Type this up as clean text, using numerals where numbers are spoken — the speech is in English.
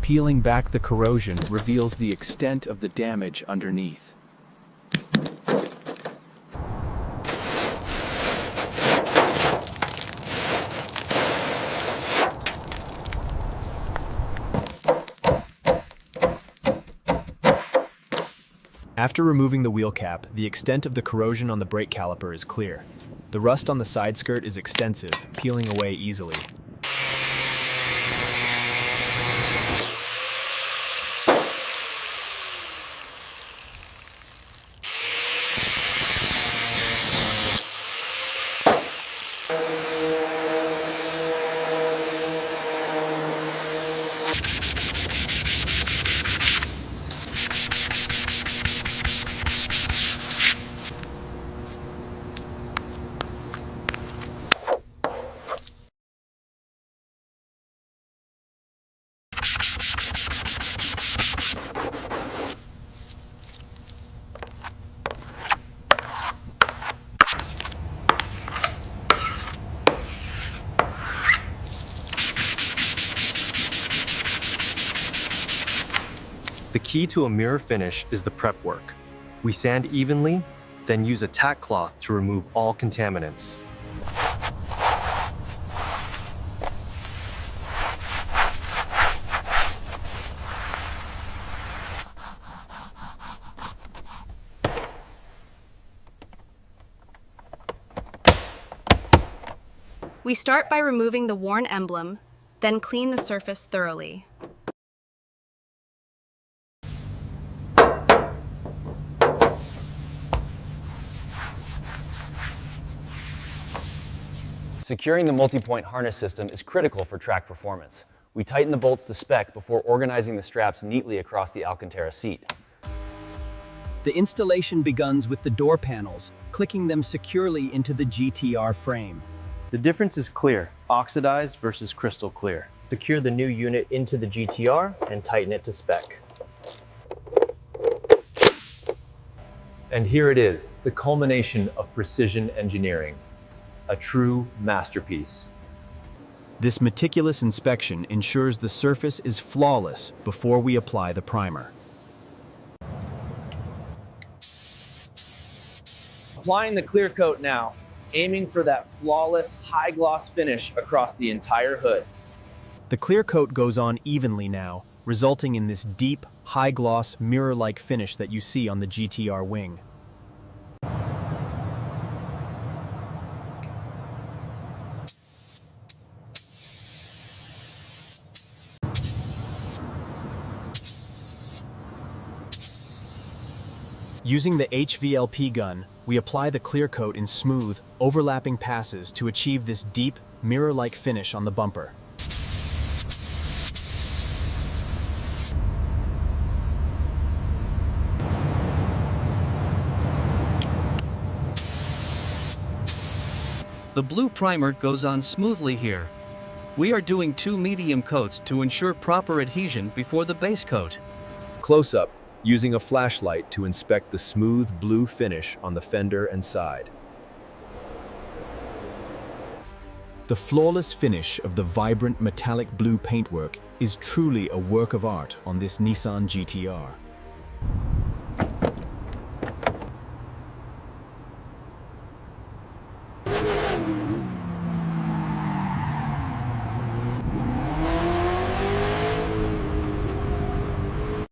Peeling back the corrosion reveals the extent of the damage underneath. After removing the wheel cap, the extent of the corrosion on the brake caliper is clear. The rust on the side skirt is extensive, peeling away easily. The key to a mirror finish is the prep work. We sand evenly, then use a tack cloth to remove all contaminants. We start by removing the worn emblem, then clean the surface thoroughly. Securing the multi-point harness system is critical for track performance. We tighten the bolts to spec before organizing the straps neatly across the Alcantara seat. The installation begins with the door panels, clicking them securely into the GTR frame. The difference is clear, oxidized versus crystal clear. Secure the new unit into the GTR and tighten it to spec. And here it is, the culmination of precision engineering. A true masterpiece. This meticulous inspection ensures the surface is flawless before we apply the primer. Applying the clear coat now, aiming for that flawless high gloss finish across the entire hood. The clear coat goes on evenly now, resulting in this deep, high-gloss, mirror-like finish that you see on the GTR wing. Using the HVLP gun, we apply the clear coat in smooth, overlapping passes to achieve this deep, mirror-like finish on the bumper. The blue primer goes on smoothly here. We are doing 2 medium coats to ensure proper adhesion before the base coat. Close-up, using a flashlight to inspect the smooth blue finish on the fender and side. The flawless finish of the vibrant metallic blue paintwork is truly a work of art on this Nissan GTR.